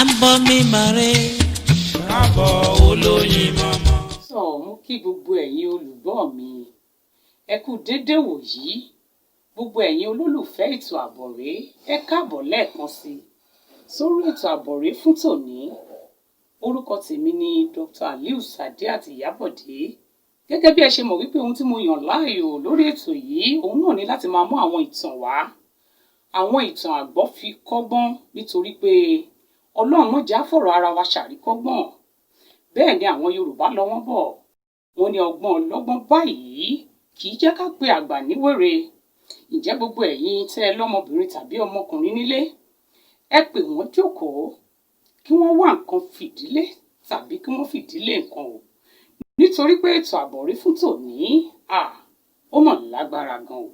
ń bọ́ mi màre. Káàbọ̀ olóyin mọ́mọ́. Sọ mú kí gbogbo ẹ̀yin olùgbọ́ mi ẹ kú dédé wòyí, gbogbo ẹ̀yin olólùfẹ́ ètò Àbọ̀rè ẹ káàbọ̀ lẹ́ẹ̀kan sí sórí ètò Àbọ̀rè fún tòní. Orúkọ tèmi ni Dr. Aliu Sadiat Iyabode. Gẹ́gẹ́ bí ẹ ṣe mọ̀ wípé ohun tí mo yàn láàyò lórí ètò yìí òun náà ni láti máa mú àwọn ìtàn wá, àwọn ìtàn àgbọ́ fi kọ́gbọ́n, nítorí pé Ọlọ́run má jẹ́ á fọ̀rọ̀ ara wa ṣàríkọ́gbọ́n. Bẹ́ẹ̀ ni àwọn Yorùbá lọ wọ́n bọ̀, wọ́n ní ọgbọ́n ọlọ́gbọ́n báyìí kì í jẹ́ ká pe àgbà níwèrè. Ǹjẹ́ gbogbo ẹ̀yin tẹ́ ẹ lọ́mọbìnrin tàbí ọmọkùnrin nílé, ẹ pè wọ́n jókòó kí wọ́n wá nǹkan fìdílé tàbí kí wọ́n fìdílé nǹkan o, nítorí pé ètò Àbọ̀rè fún tòní ó mọ̀ lágbára gan o.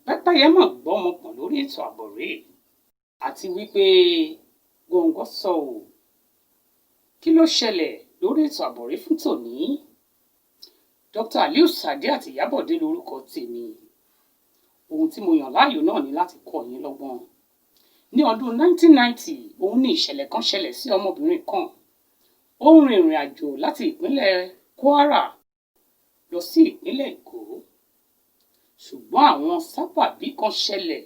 Pẹ́pẹ́yẹ mọ̀ gbọ́ ọmọ pọ̀ lórí ètò Àbọ̀rè, àti wípé gọ̀ǹgọ̀ sọ o. Kí ló ṣẹlẹ̀ lórí ètò Àbọ̀rè fún tòní? Dr. Aliu Sadiat Iyabode lórúkọ tèmi. Ohun tí mo yàn láàyò náà ni láti kọ́ yín lọ́gbọ́n. Ní ọdún 1990, òun ní ìṣẹ̀lẹ̀ kan ṣẹlẹ̀ sí ọmọbìnrin kan. Ó ń rin ìrìn àjò láti ìpínlẹ̀ Kwara lọ sí ìpínlẹ̀ Èkó. Ṣùgbọ́n àwọn sábàbí kan ṣẹlẹ̀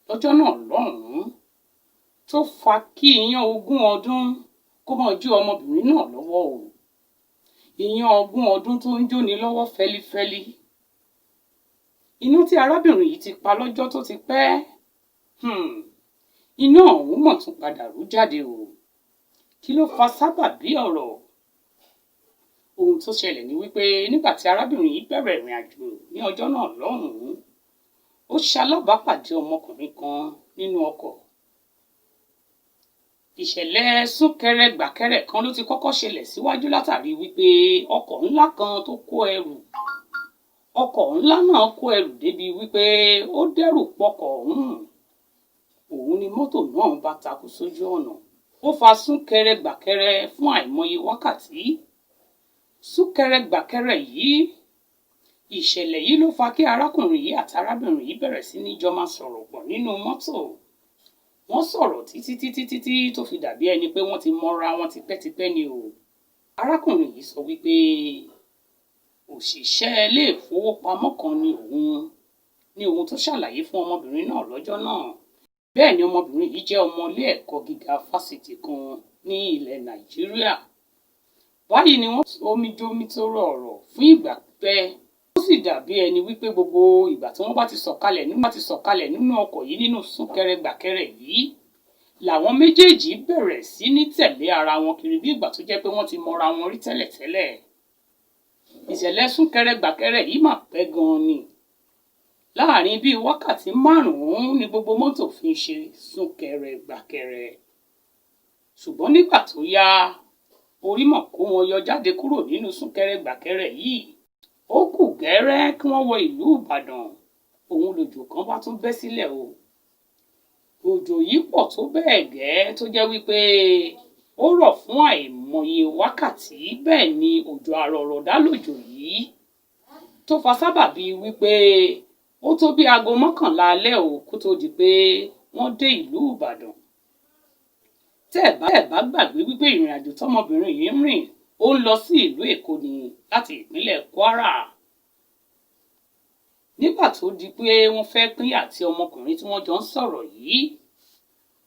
lọ́jọ́ náà lọ́hùn-ún tó fa kí iyán 20 ọdún kó máa jó ọmọbìnrin náà lọ́wọ́ o. Iyán 20 ọdún tó ń jóni lọ́wọ́ fẹ́lífẹ́lí. Iná tí arábìnrin yìí ti pa lọ́jọ́ tó ti pẹ́, iná ọ̀hún mọ̀ tún padà rú jáde o. Kí ló fa sábàbí ọ̀rọ̀? Ohun tó ṣẹlẹ̀ ni wípé nígbà tí arábìnrin yìí bẹ̀rẹ̀ ìrìn àjò ní ọjọ́ náà lọ́hùn-ún, ó ṣalábàápàdé ọmọkùnrin kan nínú ọkọ̀. Ìṣẹ̀lẹ̀ súnkẹrẹ gbàkẹrẹ kan ló ti kọ́kọ́ ṣẹlẹ̀ síwájú látàrí wípé ọkọ̀ ńlá kan tó kó ẹrù. Ọkọ̀ ńlá náà kó ẹrù débi wípé ó dẹ́rù pọkọ̀ ọ̀hún. Òun ni mọ́tò náà bá takú sójú ọ̀nà. Ó fa súnkẹrẹ gbàkẹrẹ fún àìmọye wákàtí. Súnkẹrẹ gbàkẹrẹ yìí, ìṣẹ̀lẹ̀ yìí ló fa kí arákùnrin yìí àti arábìnrin yìí bẹ̀rẹ̀ sí ní jọ máa sọ̀rọ̀ pọ̀ nínú mọ́tò. Wọ́n sọ̀rọ̀ títí tó fi dàbí ẹni pé wọ́n ti mọ́ra wọn tipẹ́tipẹ́ ni o. Arákùnrin yìí sọ wípé òṣìṣẹ́ ilé ìfowópamọ́ kan ni òun tó ṣàlàyé fún ọmọbìnrin náà lọ́jọ́ náà. Bẹ́ẹ̀ ni ọmọbìnrin yìí jẹ́ ọmọ ilé ẹ̀kọ́ gíga fásitì kan ní ilẹ̀ Nàìjíríà. Báyìí ni wọ́n omijomi tó rọ̀rọ̀ fún ìgbà pípẹ́. Ó sì dàbí ẹni wípé gbogbo ìgbà tí wọ́n bá ti sọ̀kalẹ̀ nínú ọkọ̀ yìí nínú súnkẹrẹ gbàkẹrẹ yìí, làwọn méjèèjì bẹ̀rẹ̀ sí ní tẹ̀lé ara wọn kiri bí ìgbà tó jẹ́ pé wọ́n ti mọra wọn rí tẹ́lẹ̀tẹ́lẹ̀. Ìṣẹ̀lẹ̀ súnkẹrẹ gbàkẹrẹ yìí mà pẹ́ gan-an ni. Láàárín bíi wákàtí 5 ni gbogbo mọ́tò fi ń ṣe súnkẹrẹ gbàkẹrẹ. Ṣùgbọ́n nígbà tó yá, orí mọ̀ kó wọn yọ jáde kúrò nínú súnkẹrẹ gbàkẹrẹ yìí. Ó kù gẹ́rẹ́ kí wọ́n wọ ìlú Ìbàdàn, òun lòjò kan bá tún bẹ́ sílẹ̀ o. Òjò yìí pọ̀ tó bẹ́ẹ̀ gẹ́ tó jẹ́ wípé ó rọ̀ fún àìmọye wákàtí. Bẹ́ẹ̀ ni òjò àrọ̀rọ̀dá lòjò yìí tó fa sábàbí wípé ó tó bí aago 11 alẹ́ o kó tó di pé wọ́n dé ìlú Ìbàdàn. Tẹ́ ẹ̀ bá gbàgbé wípé ìrìn àjò tọmọbìnrin yìí ń rìn ó ń lọ sí ìlú Èkó ni láti ìpínlẹ̀ Kwara. Nígbà tó di pé wọ́n fẹ́ pínyà tí ọmọkùnrin tí wọ́n jọ ń sọ̀rọ̀ yìí,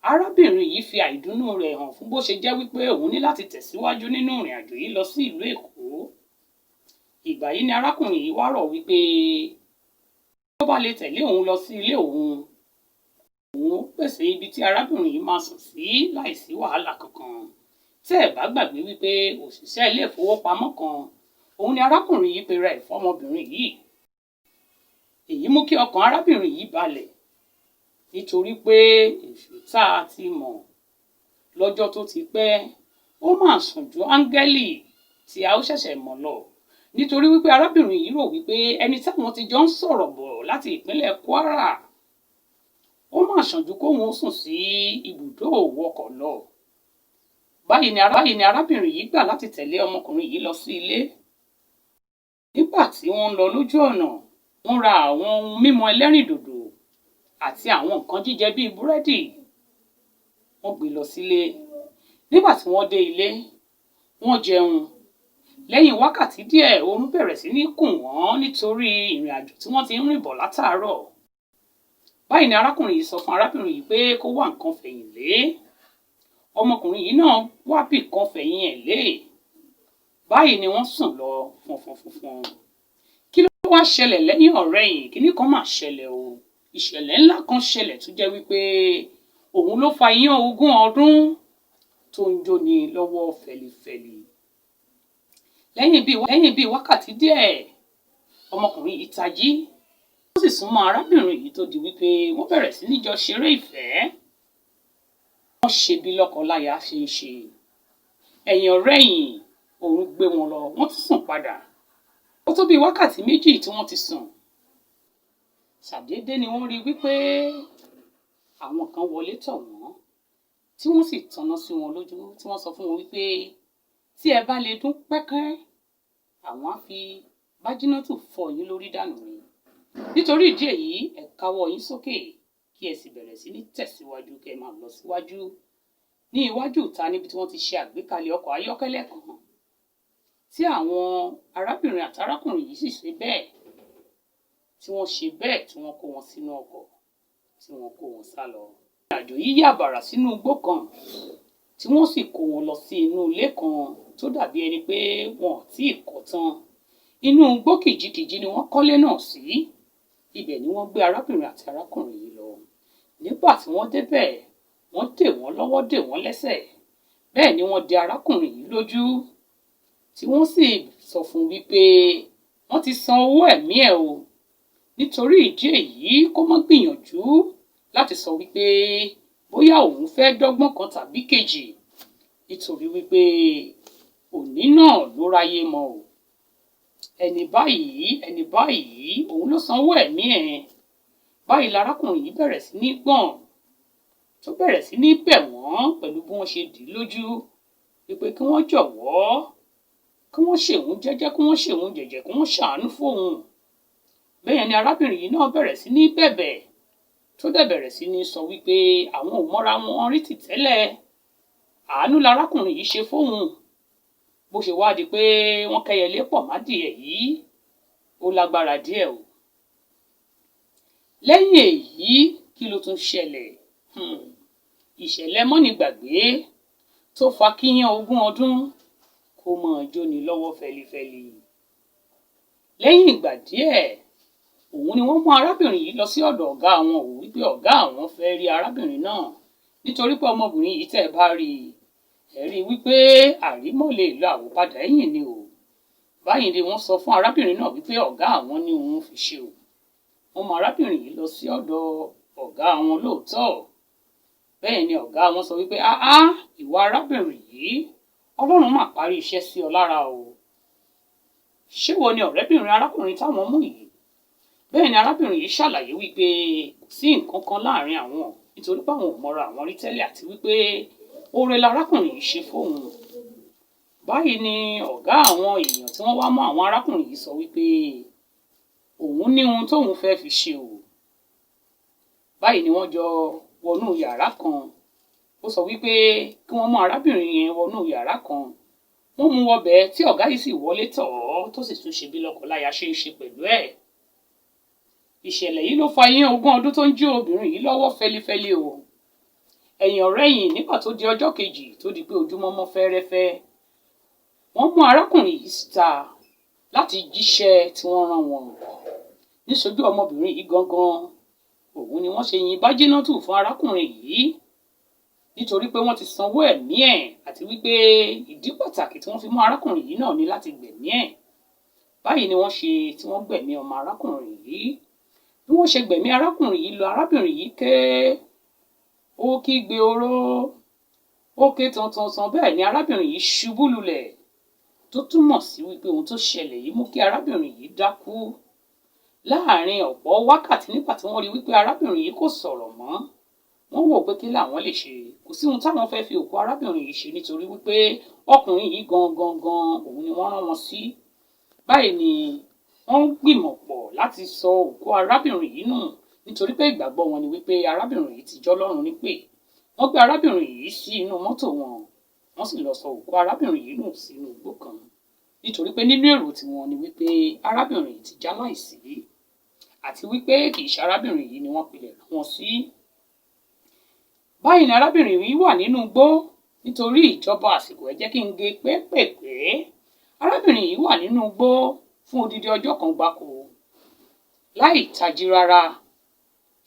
arábìnrin yìí fi àìdùnnú rẹ̀ hàn fún bó ṣe jẹ́ wípé òun ní láti tẹ̀síwájú nínú ìrìn àjò yìí lọ sí ìlú Èkó. Ìgbà yìí ni arákùnrin yìí wá rọ̀ wípé ó bá lè tẹ̀lé òun lọ sí ilé òun ó pèsè ibi tí arábìnrin yìí máa sùn sí láìsí wàhálà kankan. Tẹ́ ẹ̀ bá gbàgbé wípé òṣìṣẹ́ ilé ìfowópamọ́ kan òun ni arákùnrin yìí pera ẹ̀ fún ọmọbìnrin yìí. Èyí mú kí ọkàn arábìnrin yìí balẹ̀, nítorí pé èṣù tá a ti mọ̀ lọ́jọ́ tó ti pẹ́ ó máa sùn ju áńgẹ́lì tí a ó ṣẹ̀ṣẹ̀ mọ̀ lọ. Nítorí wípé arábìnrin yìí rò wípé ẹni táwọn ti jọ ń sọ̀rọ̀ bọ̀ láti ìpínlẹ̀ Kwara ó máa sàn ju kóhun ó sùn sí ibùdó òwòkọ̀ lọ. Báyìí ni arábìnrin yìí gbà láti tẹ̀lé ọmọkùnrin yìí lọ sí ilé. Nígbà tí wọ́n ń lọ lójú ọ̀nà, wọ́n ra àwọn ohun mímu ẹlẹ́rìndòdò àti àwọn nǹkan jíjẹ bíi búrẹ́dì. Wọ́n gbé lọ sílé. Nígbà tí wọ́n dé ilé, wọ́n jẹun. Lẹ́yìn wákàtí díẹ̀, oorun bẹ̀rẹ̀ sí ní kùn wọ́n nítorí ìrìn àjò tí wọ́n ti ń rìn bọ̀ látàárọ̀. Báyìí ni arákùnrin yìí sọ fún arábìnrin yìí pé kó wá nǹkan fẹ̀yìn lé. Ọmọkùnrin yìí náà wá bì kan fẹ̀yìn ẹ̀ lé. Báyìí ni wọ́n sùn lọ fọnfọnfọnfọn. Kí ló wá ṣẹlẹ̀ lẹ́yìn ọ̀rẹ̀yìn? Kíní kan máa ṣẹlẹ̀ o. Ìṣẹ̀lẹ̀ ńlá kan ṣẹlẹ̀ tó jẹ́ wípé òun ló fa iyán 20 ọdún tó ń jóni lọ́wọ́ fẹ̀lifẹ̀li. Lẹ́yìn bíi wákàtí díẹ̀, ọmọkùnrin yìí tají. Ó sì súnmọ́ arábìnrin yìí tó di wípé wọ́n bẹ̀rẹ̀ sí ní jọ ṣeré ìfẹ́. Wọ́n ṣe bí lọ́kọláya ṣe ń ṣe. Ẹ̀yìn ọ̀rẹ̀yìn, oorun gbé wọn lọ, wọ́n tún sùn padà. Ó tó bí wákàtí 2 tí wọ́n ti sùn. Ṣàdédé ni wọ́n rí wípé àwọn kan wọlé tọ̀ wọ́n, tí wọ́n sì tanná sí wọn lójú, tí wọ́n sọ fún wọn wípé tí ẹ bá lè dún pẹ́kẹ́, àwọn á fi bájínátù fọ́ yín lórí dànù ni. Nítorí ìdí èyí, ẹ káwọ́ yín sókè kí ẹ sì bẹ̀rẹ̀ sí ní tẹ̀síwájú, kí ẹ máa lọ síwájú. Ní iwájú ìta níbi tí wọ́n ti ṣe àgbékalẹ̀ ọkọ̀ ayọ́kẹ́lẹ́ kan, tí àwọn arábìnrin àti arákùnrin yìí sì ṣe bẹ́ẹ̀, tí wọ́n ṣe bẹ́ẹ̀ tí wọ́n kó wọn sínú ọkọ̀, tí wọ́n kó wọn sá lọ. Ìrìnàjò yìí yà bàrà sínú igbó kan, tí wọ́n sì kó wọn lọ sí inú ilé kan tó dàbí ẹni pé wọn ò tíì kọ́ tán. Inú igbó kìjikìji ni wọ́n kọ́lé náà sí. Ibẹ̀ ni wọ́n gbé arábìnrin àti arákùnrin yìí lọ. Nígbà tí wọ́n débẹ̀, wọ́n dè wọ́n lọ́wọ́, dè wọ́n lẹ́sẹ̀. Bẹ́ẹ̀ ni wọ́n dè arákùnrin yìí lójú, tí wọ́n sì sọ fún wípé wọ́n ti san owó ẹ̀mí ẹ̀ o. Nítorí ìdí èyí, kó má gbìyànjú láti sọ wípé bóyá òun fẹ́ dọ́gbọ́n kan tàbí kejì, nítorí wípé òní náà ló ráyé mọ́ o. Ẹni báyìí, òun ló san owó ẹ̀mí ẹ̀. Báyìí larákùnrin yìí bẹ̀rẹ̀ sí ní gbọ̀n, tó bẹ̀rẹ̀ sí ní bẹ̀ wọ́n pẹ̀lú bí wọ́n ṣe dì í lójú, wípé kí wọ́n jọ̀wọ́, kí wọ́n ṣèwọ̀n jẹ́jẹ́, kí wọ́n ṣèwọ̀n jẹ̀jẹ̀, kí wọ́n ṣàánú fóun. Bẹ́ẹ̀ ni arábìnrin yìí náà bẹ̀rẹ̀ sí ní bẹ̀bẹ̀, tó dẹ̀ bẹ̀rẹ̀ sí ní sọ wípé àwọn ò mọ́ra wọn rí ti tẹ́lẹ̀. Àánú larákùnrin yìí ṣe fóun. Bó ṣe wá di pé wọ́n kẹ́yẹlé pọ̀ mádìẹ yìí, ó lágbára díẹ̀ o. Lẹ́yìn èyí, kí ló tún ṣẹlẹ̀? Ìṣẹ̀lẹ̀ mọ́nigbàgbé tó fa kíyán 20 ọdún kó máa jóni lọ́wọ́ fẹlifẹli. Lẹ́yìn ìgbà díẹ̀, òun ni wọ́n mú arábìnrin yìí lọ sí ọ̀dọ̀ ọ̀gá àwọn, ò wípé ọ̀gá àwọn fẹ́ rí arábìnrin náà, nítorí pé ọmọbìnrin yìí tẹ́ bá rí ẹ rí wípé àrímọ́ lè lọ àwòpadà ẹ̀yìn ni o. Báyìí ni wọ́n sọ fún arábìnrin náà wípé ọ̀gá àwọn ní òun fi ṣe o. Wọ́n mú arábìnrin yìí lọ sí ọ̀dọ̀ ọ̀gá àwọn lóòótọ́. Bẹ́ẹ̀ ni ọ̀gá àwọn sọ wípé ìwà arábìnrin yìí, Ọlọ́run máa parí iṣẹ́ sí ọ lára o. Ṣé wo ni ọ̀rẹ́bìnrin arákùnrin táwọn mú yìí? Bẹ́ẹ̀ ni arábìnrin yìí ṣàlàyé wípé kò sí nǹkan kan láàrin àwọn, nítorí pé àwọn ò mọra àwọn rí tẹ́lẹ̀, àti wípé oore larákùnrin yìí ṣe fóun. Báyìí ni ọ̀gá àwọn èèyàn tí wọ́n wá mọ́ àwọn arákùnrin yìí sọ wípé òun ní ohun tóun fẹ́ fi ṣe o. Báyìí ni wọ́n jọ wọnú yàrá kan. Ó sọ wípé kí wọ́n mú arábìnrin yẹn wọnú yàrá kan. Wọ́n mú wọbẹ̀ tí ọ̀gá yìí sì wọlé tọ̀ ọ́, tó sì tún ṣe bí lọ́kọláya ṣe ń ṣe pẹ̀lú ẹ̀. Ìṣẹ̀lẹ̀ yìí ló fa iyán 20 ọdún tó ń jó obìnrin yìí lọ́wọ́ fẹlifẹli o. Ẹ̀yìn ọ̀rẹ̀yìn, nígbà tó di ọjọ́ kejì tó di pé ojúmọ́ mọ́ fẹ́rẹ́fẹ́, wọ́n mú arákùnrin yìí síta láti jíṣẹ́ tí wọ́n rán wọn. Níṣojú ọmọbìnrin yìí gangan, òun ni wọ́n ṣe yin bájínátù fún arákùnrin yìí, nítorí pé wọ́n ti sanwó ẹ̀mí ẹ̀, àti wípé ìdí pàtàkì tí wọ́n fi mú arákùnrin yìí náà ní láti gbẹ̀mí ẹ̀. Báyìí ni wọ́n ṣe tí wọ́n gbẹ̀mí ọmọ arákùnrin yìí. Bí wọ́n ṣe gbẹ̀mí arákùnrin yìí lọ, arábìnrin yìí ké, ó kígbe oró, ó ké tantantan. Bẹ́ẹ̀ ni arábìnrin yìí ṣubú lulẹ̀, tó túmọ̀ sí wípé ohun tó ṣẹlẹ̀ yìí mú kí arábìnrin yìí dákú. Láàárín ọ̀pọ̀ wákàtí, nígbà tí wọ́n rí wípé arábìnrin yìí kò sọ̀rọ̀ mọ́, wọ́n wò pé kí làwọn lè ṣe. Kò sí ohun táwọn fẹ́ fi òkú arábìnrin yìí ṣe, nítorí wípé ọkùnrin yìí gangan òun ni wọ́n rán wọn sí. Báyìí ni wọ́n gbìmọ̀ pọ̀ láti sọ òkú arábìnrin yìí nù, nítorí pé ìgbàgbọ́ wọn ni wípé arábìnrin yìí ti jọ́ lọ́run nípè. Wọ́n gbé arábìnrin yìí sí inú mọ́tò wọn, wọ́n sì lọ sọ òkú arábìnrin yìí nù sínú igbó kan nítorí pé nínú èrò tiwọn ni wípé arábìnrin yìí ti jáláìsí àti wípé kì í ṣe arábìnrin yìí ni wọ́n pilẹ̀ rán wọn sí. Báyìí ni arábìnrin yìí wà nínú igbó nítorí ìjọba àsìkò ẹ jẹ́ kí n gé pépèpé. Arábìnrin yìí wà nínú igbó fún odidi ọjọ́ kan gbáko láì tají rárá.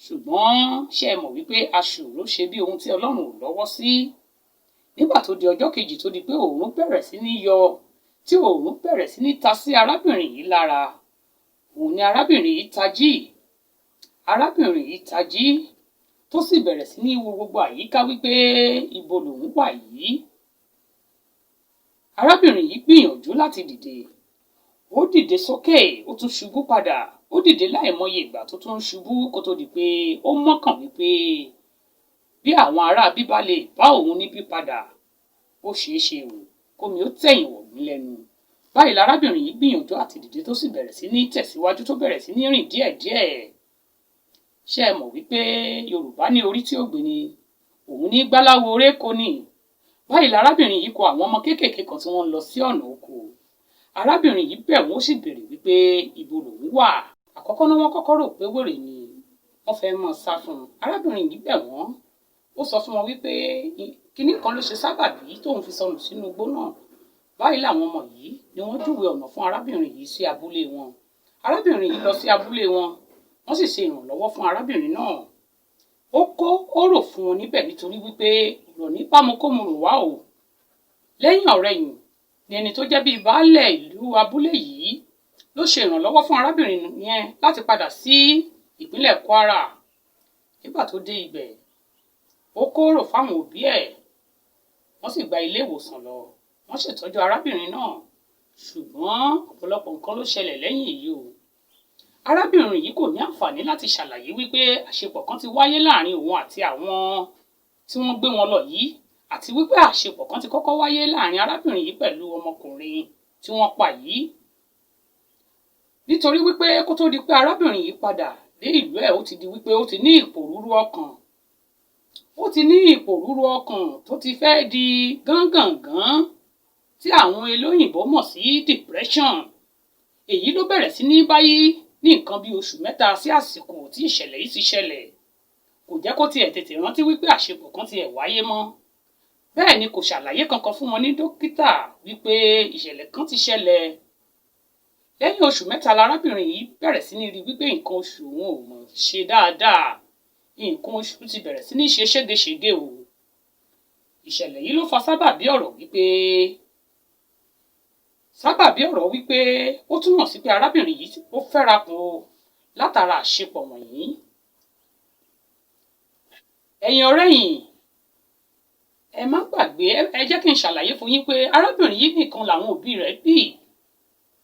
Ṣùgbọ́n ṣé ẹ mọ̀ wípé aṣòro ṣe bí ohun tí Ọlọ́run ò lọ́wọ́ sí. Nígbà tó di ọjọ́ kejì tó di pé òòrùn bẹ̀rẹ̀ sí ní yọ, tí òòrùn bẹ̀rẹ̀ sí ní ta sí arábìnrin yìí lára, òun ni arábìnrin yìí tají. Arábìnrin yìí tají tó sì bẹ̀rẹ̀ sí ní wo gbogbo àyíká wípé ibo lòun wà yìí. Arábìnrin yìí gbìyànjú láti dìde. Ó dìde sókè, ó tún ṣubú padà. Ó dìde láìmọye ìgbà tó tún ṣubú kó tó di pé ó mọ́kàn wípé bí àwọn ará bíbá lè bá òun níbí padà, ó ṣeé ṣe o kómi ó tẹ̀yìn wọ̀ mí lẹ́nu. Báyìí lárábìnrin yìí gbìyànjú àti dìde tó sì bẹ̀rẹ̀ sí ní tẹ̀síwájú, tó bẹ̀rẹ̀ sí ní rìn díẹ̀díẹ̀. Ṣé ẹ mọ̀ wípé Yorùbá ní orí tí ó gbé ni òun ní gbáláwo oréko ni. Báyìí lárábìnrin yìí kọ àwọn ọmọ kéékèèké kan tí wọ́n lọ sí ọ̀nà oko. Arábìnrin yìí bẹ̀ wọ́n sì béèrè wípé ibo lòun wà. Àkọ́kọ́ náà wọ́n kọ́kọ́ rò pé wèrè ni wọ́n fẹ́ mọ́ sá fún un. Arábìnrin yìí bẹ̀ wọ́n, ó sọ fún wọn wípé kinní kan ló ṣe sábàbí tóun fi sọnù sínú igbó náà. Báyìí làwọn ọmọ yìí ni wọ́n júwe ọ̀nà fún arábìnrin yìí sí abúlé wọn. Arábìnrin yìí lọ sí abúlé wọn, wọ́n sì ṣe ìrànlọ́wọ́ fún arábìnrin náà. Ó rò fún wọn níbẹ̀ nítorí wípé ọ̀rọ̀ ní pámukómurò wá o. Lẹ́yìn ọ̀rẹyìn ni ẹni tó jẹ́ bíi baálẹ̀ ìlú abúlé yìí ló ṣe ìrànlọ́wọ́ fún arábìnrin yẹn láti padà sí ìpínlẹ̀ Kwara. Nígbà tó dé ibẹ̀, ó kóró fáwọn òbí ẹ̀, wọ́n sì gba ilé ìwòsàn lọ, wọ́n ṣètọ́jú arábìnrin náà. Ṣùgbọ́n ọ̀pọ̀lọpọ̀ nǹkan ló ṣẹlẹ̀ lẹ́yìn èyí o. Arábìnrin yìí kò ní àǹfààní láti ṣàlàyé wípé àṣepọ̀ kan ti wáyé láàrin òun àti àwọn tí wọ́n gbé wọn lọ yìí, àti wípé àṣepọ̀ kan ti kọ́kọ́ wáyé láàrin arábìnrin yìí pẹ̀lú ọmọkùnrin tí wọ́n pa yìí. Nítorí wípé kó tó di pé arábìnrin yìí padà dé ìlú ẹ̀, ó ti di wípé ó ti ní ìpòrúurú ọkàn. Ó ti ní ìpòrúurú ọkàn tó ti fẹ́ di gángangan tí àwọn olóyìnbó mọ̀ sí depression. Èyí ló bẹ̀rẹ̀ sí ní báyìí ní nǹkan bí oṣù mẹ́ta sí àsìkò tí ìṣẹ̀lẹ̀ yìí ti ṣẹlẹ̀. Kò jẹ́ kó tiẹ̀ tètè rántí wípé àṣepọ̀ kan tiẹ̀ wáyé mọ́. Bẹ́ẹ̀ ni kò ṣàlàyé kankan fún wọn ní dókítà wípé ìṣẹ̀lẹ̀ kan ti ṣẹlẹ̀. Lẹ́yìn oṣù mẹ́ta lárábìnrin yìí bẹ̀rẹ̀ sí ní rí wípé nǹkan oṣù òun ò mọ̀ ṣe dáadáa. Nǹkan oṣù ti bẹ̀rẹ̀ sí ní ṣe ségesège o. Ìṣẹ̀lẹ̀ yìí ló fa sábàbí ọ̀rọ̀ wípé ó túmọ̀ sí pé arábìnrin yìí ó fẹ́ra kù o látara àṣepọ̀ wọ̀nyí. Ẹ̀yin ọ̀rẹ́yìn, ẹ má gbàgbé, ẹ jẹ́ kí n ṣàlàyé fún yín pé arábìnrin yìí nìkan làwọn òbí rẹ̀ bí.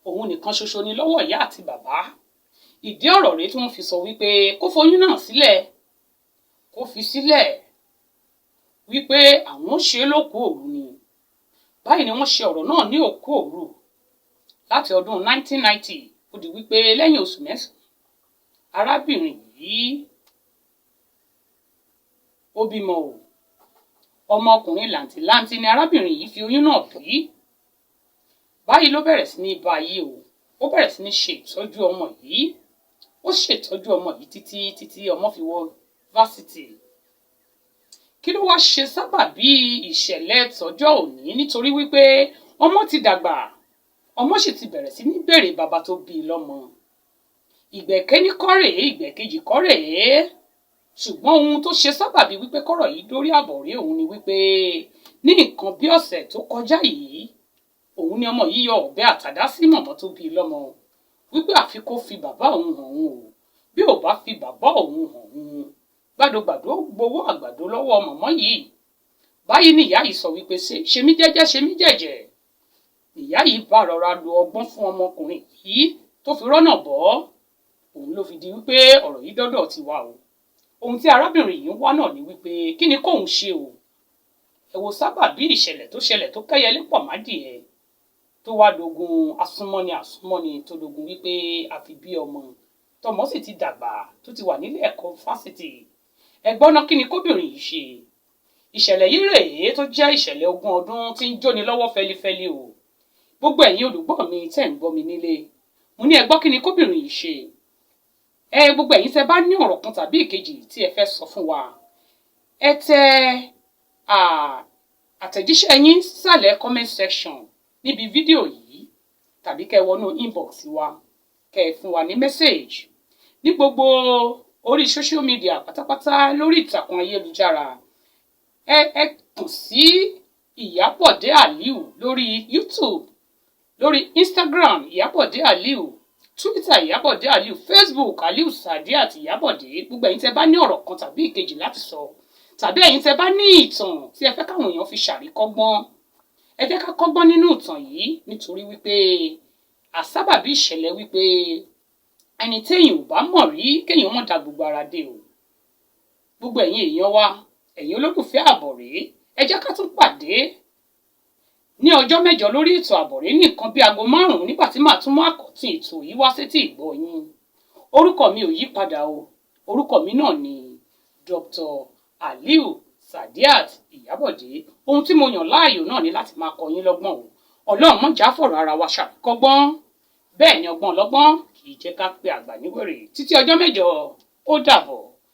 Òun nìkan ṣoṣo ni lọ́wọ́ ìyá àti bàbá. Ìdí ọ̀rọ̀ rèé tí wọ́n fi sọ wípé kó foyún náà sílẹ̀, kó fi sílẹ̀, wípé àwọn ṣe lókú òru ni. Báyìí ni wọ́n ṣe ọ̀rọ̀ náà ní òkú òru láti ọdún 1990. Ó di wípé lẹ́yìn oṣù mẹ́sàn-án arábìnrin yìí ó bímọ o. Ọmọkùnrin làǹtìlanti ni arábìnrin yìí fi oyún náà bí. Báyìí ló bẹ̀rẹ̀ sí ní bá yí o. Ó bẹ̀rẹ̀ sí ní ṣe ìtọ́jú ọmọ yìí. Ó ṣètọ́jú ọmọ yìí títí ọmọ fi wọ fásitì. Kí ló wá ṣe sábàbí ìṣẹ̀lẹ̀ tọjọ́ òní? Nítorí wípé ọmọ ti dàgbà, ọmọ sì ti bẹ̀rẹ̀ sí ní béèrè bàbá tó bí i lọ́mọ. Ìgbẹ̀kẹ́ni kọ́ rèé, ìgbẹ̀kejì kọ́ rèé. Ṣùgbọ́n ohun tó ṣe sábàbí wípé kọ́rọ̀ yìí dórí àbọ̀rí òun ni wípé ní nǹkan bí ọ̀sẹ̀ tó kọjá yìí, òun ni ọmọ yìí yọ ọ̀bẹ àtàdá sí mọ̀mọ́ tó bí i lọ́mọ wípé àfi kó fi bàbá òun hàn òun o. Bí ò bá fi bàbá òun hàn òun, gbàdógbàdó gbowó àgbàdo lọ́wọ́ mọ̀mọ́ yìí. Báyìí ni ìyá yìí sọ wípé ṣe mí jẹ́jẹ́, ṣe mí jẹ́jẹ́. Ìyá yìí bá rọra lo ọgbọ́n fún ọmọkùnrin yìí tó fi rọ́nà bọ́. Òun ló fi di wípé ọ̀rọ̀ yìí dọ́dọ̀ ti wá o. Ohun tí arábìnrin yìí ń wá náà ni wípé kí ni kóun ṣe o. Ẹ wo sábàbí ìṣẹ̀lẹ̀ tó kẹ́yẹlé pọ̀ mádìẹ tó wá dogun àsúnmọ́ni tó dogun wípé àfi bí ọmọ tọmọ sì ti dàgbà tó ti wà nílé ẹ̀kọ́ fásitì. Ẹ gbọ́ ná, kí ni kóbìnrin yìí ṣe? ìṣẹ̀lẹ̀ yìí rèé tó jẹ́ ìṣẹ̀lẹ̀ ogún ọdún tí ń jóni lọ́wọ́ fẹlifẹli o. Gbogbo ẹ̀yin olùgbọ́ mi tẹ́ ń gbọ́ mi nílé, mo ní ẹ gbọ́ kí ni kóbìnrin yìí ṣe. Gbogbo ẹ̀yin tẹ́ bá ní ọ̀rọ̀ kan tàbí ìkejì tí ẹ fẹ́ sọ fún wa, ẹ tẹ àtẹ̀jíṣẹ́ yín sísàlẹ̀ comment section níbi fídíò yìí, tàbí kẹ́ wọnú inbox wa kẹ́ fún wa ní message ní gbogbo orí social media pátápátá lórí ìtàkùn ayélujára. Ẹ kàn sí Ìyábọ̀dé Aliu lórí YouTube, lórí Instagram Ìyábọ̀dé Aliu, Twitter Ìyábọ̀dé Aliu, Facebook Aliu Sadiat Ìyábọ̀dé. Gbogbo ẹ̀yin tẹ́ bá ní ọ̀rọ̀ kan tàbí ìkejì láti sọ, tàbí ẹ̀yin tẹ́ bá ní ìtàn tí ẹ fẹ́ káwọn èèyàn fi ṣàríkọ́gbọ́n, ẹ jẹ́ ká kọ́gbọ́n nínú ìtàn yìí, nítorí wípé àsábàbí ìṣẹ̀lẹ̀ wípé ẹni téèyàn ò bá mọ̀ rí kéèyàn mọ̀ dá gbogbo ara dé o. Gbogbo ẹ̀yin èèyàn wa, ẹ̀yin olólùfẹ́ Àbọ̀ré, ẹ jẹ́ ká tún pàdé ní ọjọ́ mẹ́jọ lórí ètò Àbọ̀ré ní nǹkan bí aago 5 nígbà tí màá tún mú àkọ́tún ètò yìí wá sétí ìgbọ́ yín. Orúkọ mi ò yí padà o, orúkọ mi náà ni Dr. Aliu Sadiat Ìyábọ̀dé. Ohun tí mo yàn láàyò náà ni láti máa kọ́ yín lọ́gbọ́n o. Ọlọ́run mọ̀ já fọ̀rọ̀ ara wa ṣàríkọ́gbọ́n, bẹ́ẹ̀ ni ọgbọ́n ọlọ́gbọ́n kì í jẹ́ ká pe àgbà níwèrè. Títí ọjọ́ mẹ́jọ, ó dàbọ̀.